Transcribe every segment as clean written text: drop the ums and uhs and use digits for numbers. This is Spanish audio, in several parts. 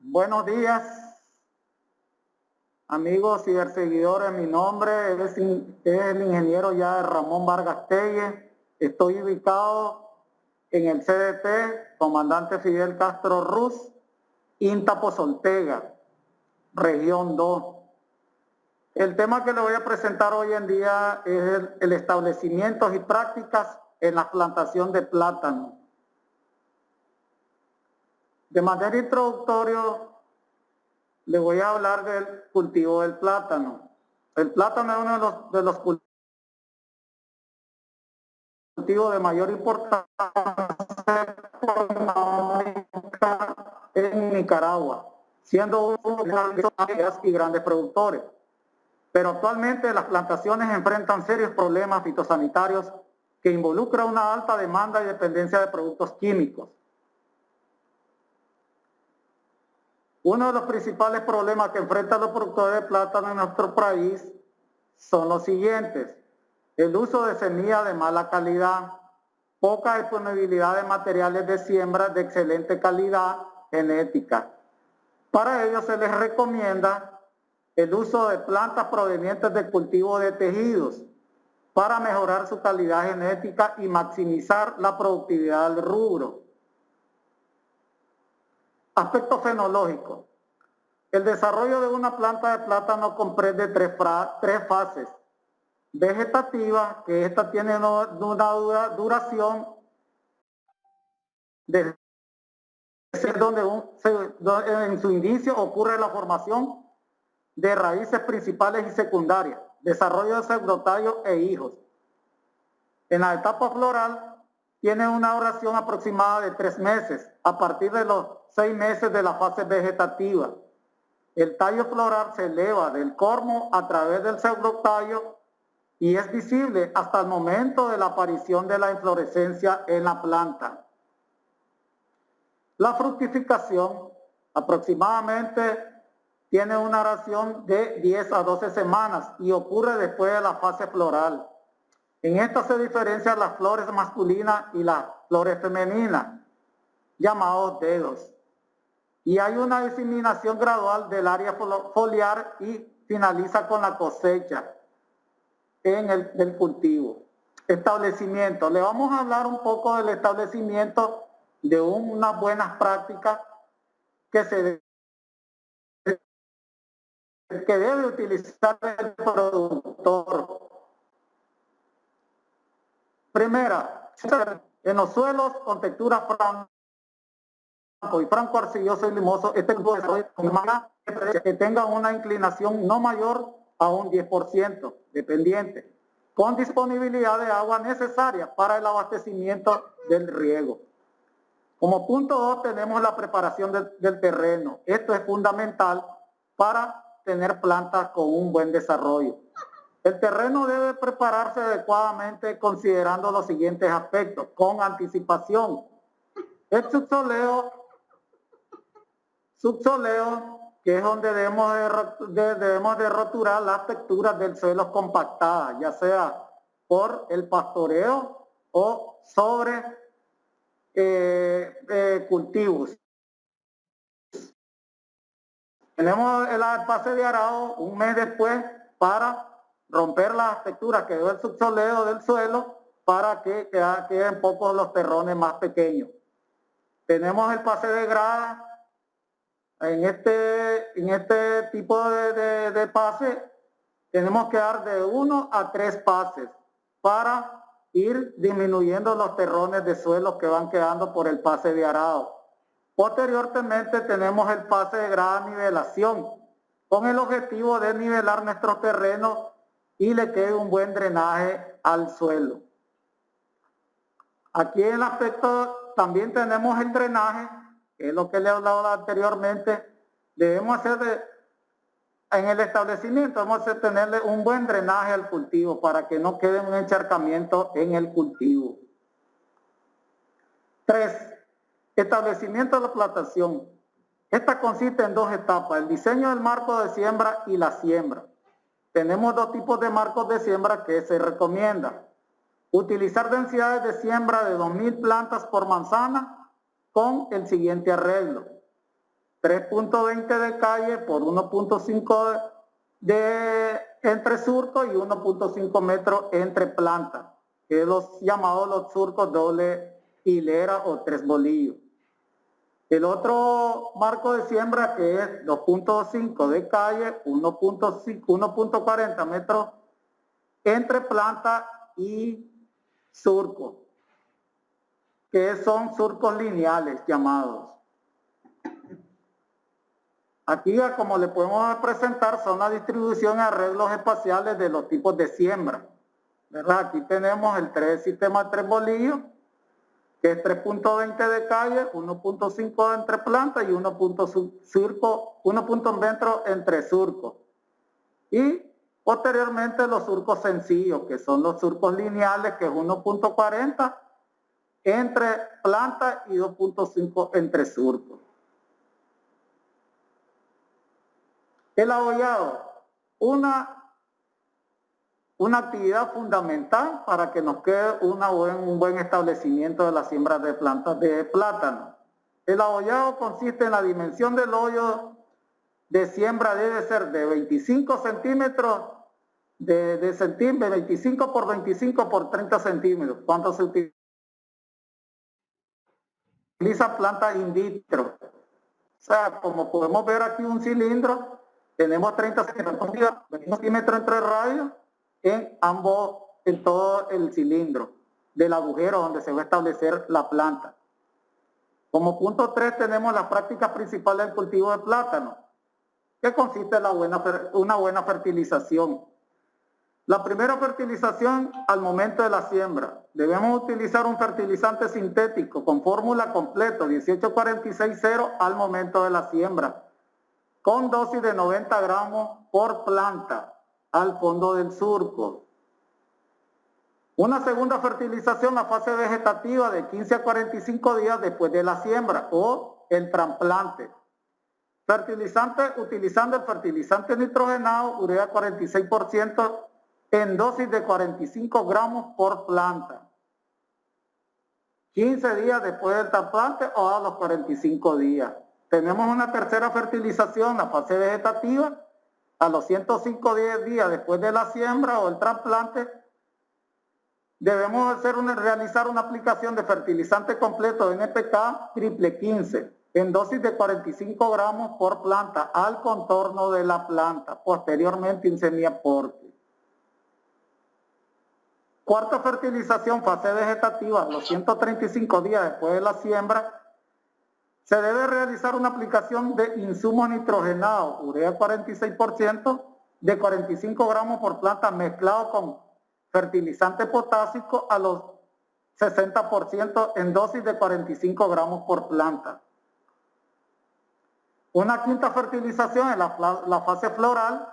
Buenos días, amigos y seguidores. Mi nombre es el ingeniero ya Ramón Vargas Telle. Estoy ubicado en el CDT Comandante Fidel Castro Ruz, INTA Pozoltega, Región 2. El tema que le voy a presentar hoy en día es el establecimientos y prácticas en la plantación de plátano. De manera introductoria, le voy a hablar del cultivo del plátano. El plátano es uno de los cultivos de mayor importancia en Nicaragua, siendo uno de los áreas y grandes productores. Pero actualmente las plantaciones enfrentan serios problemas fitosanitarios que involucran una alta demanda y dependencia de productos químicos. Uno de los principales problemas que enfrentan los productores de plátano en nuestro país son los siguientes: el uso de semillas de mala calidad, poca disponibilidad de materiales de siembra de excelente calidad genética. Para ello se les recomienda el uso de plantas provenientes del cultivo de tejidos para mejorar su calidad genética y maximizar la productividad del rubro. Aspecto fenológico. El desarrollo de una planta de plátano comprende tres fases. Vegetativa, que esta tiene una duración de donde en su inicio ocurre la formación de raíces principales y secundarias, desarrollo de pseudotallo e hijos. En la etapa floral tiene una duración aproximada de 3 meses, a partir de los 6 meses de la fase vegetativa. El tallo floral se eleva del cormo a través del pseudotallo y es visible hasta el momento de la aparición de la inflorescencia en la planta. La fructificación aproximadamente tiene una duración de 10 a 12 semanas y ocurre después de la fase floral. En esta se diferencian las flores masculinas y las flores femeninas, llamados dedos. Y hay una diseminación gradual del área foliar y finaliza con la cosecha del cultivo. Establecimiento. Le vamos a hablar un poco del establecimiento de unas buenas prácticas que debe utilizar el productor. Primera, en los suelos con textura franco arcilloso y limoso, este tipo de que tenga una inclinación no mayor a un 10%, dependiente, con disponibilidad de agua necesaria para el abastecimiento del riego. Como punto 2 tenemos la preparación del terreno. Esto es fundamental para tener plantas con un buen desarrollo. El terreno debe prepararse adecuadamente considerando los siguientes aspectos, con anticipación. El subsoleo, que es donde debemos de roturar las texturas del suelo compactadas, ya sea por el pastoreo o sobre cultivos. Tenemos el pase de arado un mes después para romper las texturas que dio el subsoleo del suelo para que queden pocos los terrones más pequeños. Tenemos el pase de grada. En este tipo de pase tenemos que dar de 1 a 3 pases para ir disminuyendo los terrones de suelo que van quedando por el pase de arado. Posteriormente tenemos el pase de grada nivelación, con el objetivo de nivelar nuestros terrenos y le quede un buen drenaje al suelo. Aquí en el aspecto también tenemos el drenaje, que es lo que le he hablado anteriormente. Debemos hacer en el establecimiento, debemos tenerle un buen drenaje al cultivo para que no quede un encharcamiento en el cultivo. 3. Establecimiento de la plantación. Esta consiste en 2 etapas, el diseño del marco de siembra y la siembra. Tenemos 2 tipos de marcos de siembra que se recomienda. Utilizar densidades de siembra de 2000 plantas por manzana con el siguiente arreglo. 3.20 de calle por 1.5 de entre surcos y 1.5 metros entre plantas, que es los llamados los surcos doble hilera o tres bolillos. El otro marco de siembra, que es 2.5 de calle, 1.40 metros entre planta y surco, que son surcos lineales llamados. Aquí, como le podemos presentar, son la distribución y arreglos espaciales de los tipos de siembra, ¿verdad? Aquí tenemos el sistema de tres bolillos, que es 3.20 de calle, 1.5 entre plantas y 1.1 metro entre surcos. Y posteriormente los surcos sencillos, que son los surcos lineales, que es 1.40 entre plantas y 2.5 entre surcos. El abollado, una actividad fundamental para que nos quede un buen establecimiento de las siembras de plantas de plátano. El abollado consiste en la dimensión del hoyo de siembra, debe ser de 25 centímetros, de 25 por 25 por 30 centímetros. ¿Cuánto se utiliza planta in vitro? O sea, como podemos ver aquí un cilindro, tenemos 30 centímetros entre radios en todo el cilindro del agujero donde se va a establecer la planta. Como punto 3 tenemos la práctica principal del cultivo de plátano, que consiste en una buena fertilización. La primera fertilización al momento de la siembra. Debemos utilizar un fertilizante sintético con fórmula completo 1846-0 al momento de la siembra, con dosis de 90 gramos por planta al fondo del surco. Una segunda fertilización, la fase vegetativa de 15 a 45 días después de la siembra o el trasplante. Fertilizante, utilizando el fertilizante nitrogenado, urea 46% en dosis de 45 gramos por planta. 15 días después del trasplante o a los 45 días. Tenemos una tercera fertilización, la fase vegetativa, a los 105 días después de la siembra o el trasplante. Debemos realizar una aplicación de fertilizante completo de NPK triple 15 en dosis de 45 gramos por planta al contorno de la planta, posteriormente en semiaporte. Cuarta fertilización, fase vegetativa, a los 135 días después de la siembra, se debe realizar una aplicación de insumos nitrogenados, urea 46%, de 45 gramos por planta mezclado con fertilizante potásico a los 60% en dosis de 45 gramos por planta. Una quinta fertilización en la fase floral,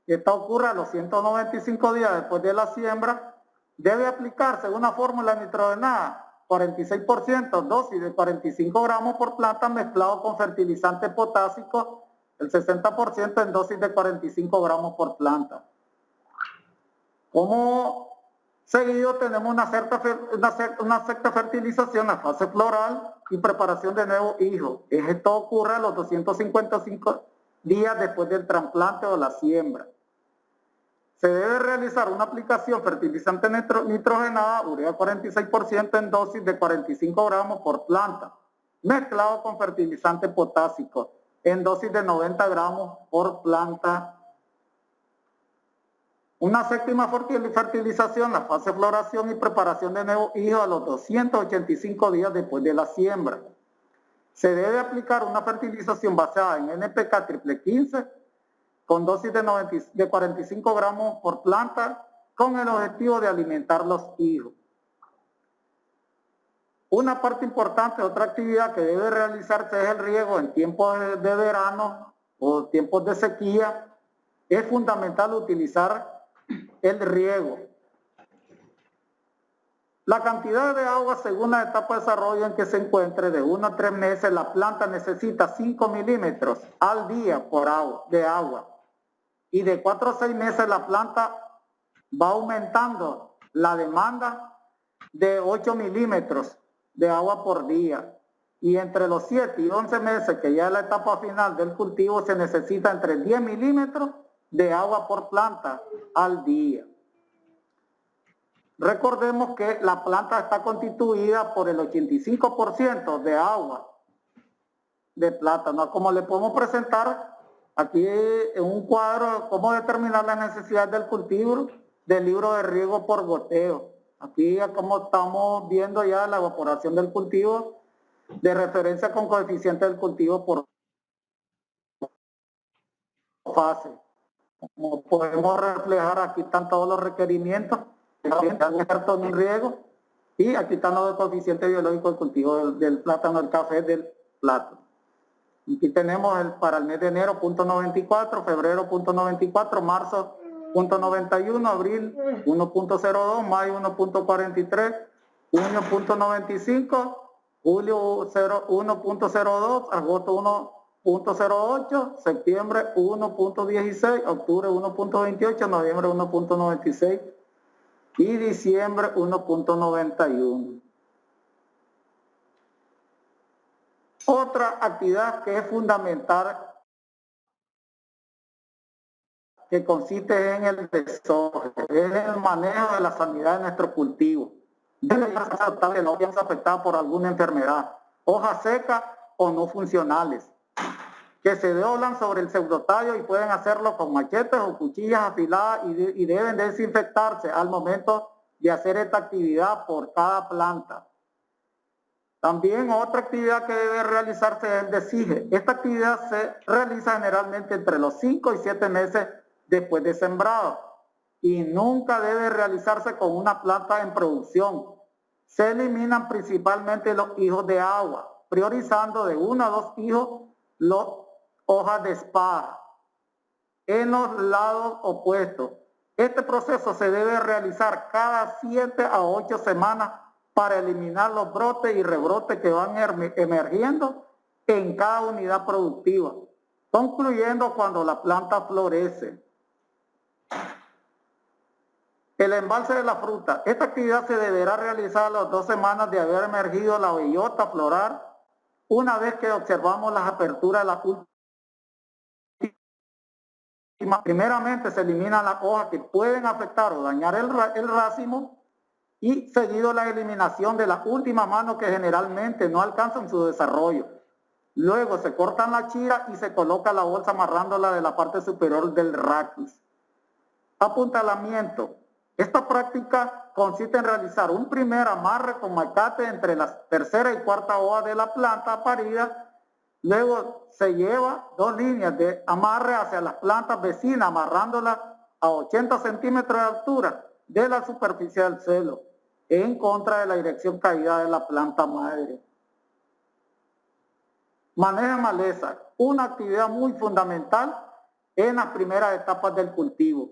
que esta ocurre a los 195 días después de la siembra, debe aplicarse una fórmula nitrogenada 46%, dosis de 45 gramos por planta mezclado con fertilizante potásico, el 60% en dosis de 45 gramos por planta. Como seguido tenemos una sexta fertilización, la fase floral y preparación de nuevos hijos. Esto ocurre a los 255 días después del trasplante o la siembra. Se debe realizar una aplicación fertilizante nitrogenada, urea 46% en dosis de 45 gramos por planta, mezclado con fertilizante potásico en dosis de 90 gramos por planta. Una séptima fertilización, la fase floración y preparación de nuevos hijos a los 285 días después de la siembra. Se debe aplicar una fertilización basada en NPK triple 15 con dosis de 45 gramos por planta con el objetivo de alimentar los hijos. Una parte importante, otra actividad que debe realizarse es el riego en tiempos de verano o tiempos de sequía. Es fundamental utilizar el riego. La cantidad de agua según la etapa de desarrollo en que se encuentre, de 1 a 3 meses, la planta necesita 5 milímetros al día de agua. Y de 4 a 6 meses la planta va aumentando la demanda de 8 milímetros de agua por día. y entre los 7 y 11 meses, que ya es la etapa final del cultivo, se necesita entre 10 milímetros de agua por planta al día. Recordemos que la planta está constituida por el 85% de agua de plátano. Como le podemos presentar aquí en un cuadro cómo determinar la necesidad del cultivo del libro de riego por goteo. Aquí como estamos viendo ya la evaporación del cultivo de referencia con coeficiente del cultivo por fase. Como podemos reflejar, aquí están todos los requerimientos en un riego, y aquí están los coeficientes biológicos del cultivo del plátano, el café del plátano. Aquí tenemos para el mes de enero 0.94, febrero 0.94, marzo 0.91, abril 1.02, mayo 1.43, junio 0.95, julio 1.02, agosto 1.08, septiembre 1.16, octubre 1.28, noviembre 1.96 y diciembre 1.91. Otra actividad que es fundamental, que consiste en el desoje, es el manejo de la sanidad de nuestro cultivo. Debe ser que no piensa afectada por alguna enfermedad, hojas secas o no funcionales, que se doblan sobre el pseudotallo y pueden hacerlo con machetes o cuchillas afiladas y deben desinfectarse al momento de hacer esta actividad por cada planta. También otra actividad que debe realizarse es el desige. Esta actividad se realiza generalmente entre los 5 y 7 meses después de sembrado y nunca debe realizarse con una planta en producción. Se eliminan principalmente los hijos de agua, priorizando de 1 a 2 hijos las hojas de espada en los lados opuestos. Este proceso se debe realizar cada 7 a 8 semanas para eliminar los brotes y rebrotes que van emergiendo en cada unidad productiva, concluyendo cuando la planta florece. El embalse de la fruta. Esta actividad se deberá realizar a las 2 semanas de haber emergido la bellota floral, una vez que observamos las aperturas de la última. Primeramente se eliminan las hojas que pueden afectar o dañar el racimo, y seguido la eliminación de las últimas manos que generalmente no alcanzan su desarrollo. Luego se cortan las chiras y se coloca la bolsa amarrándola de la parte superior del raquis. Apuntalamiento. Esta práctica consiste en realizar un primer amarre con macate entre la tercera y cuarta hoja de la planta parida. Luego se lleva 2 líneas de amarre hacia las plantas vecinas, amarrándolas a 80 centímetros de altura de la superficie del suelo, en contra de la dirección caída de la planta madre. Manejo de maleza, una actividad muy fundamental en las primeras etapas del cultivo.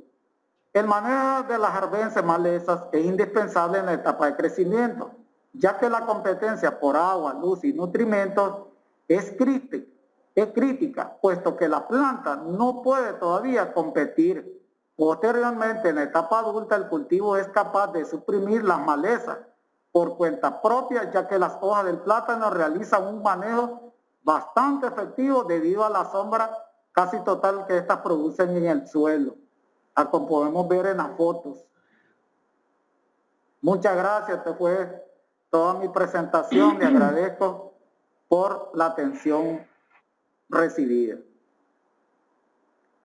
El manejo de las arbences malezas es indispensable en la etapa de crecimiento, ya que la competencia por agua, luz y nutrimentos es crítica, puesto que la planta no puede todavía competir. Posteriormente, en la etapa adulta, el cultivo es capaz de suprimir las malezas por cuenta propia, ya que las hojas del plátano realizan un manejo bastante efectivo debido a la sombra casi total que estas producen en el suelo, como podemos ver en las fotos. Muchas gracias, esta fue toda mi presentación. Le agradezco por la atención recibida.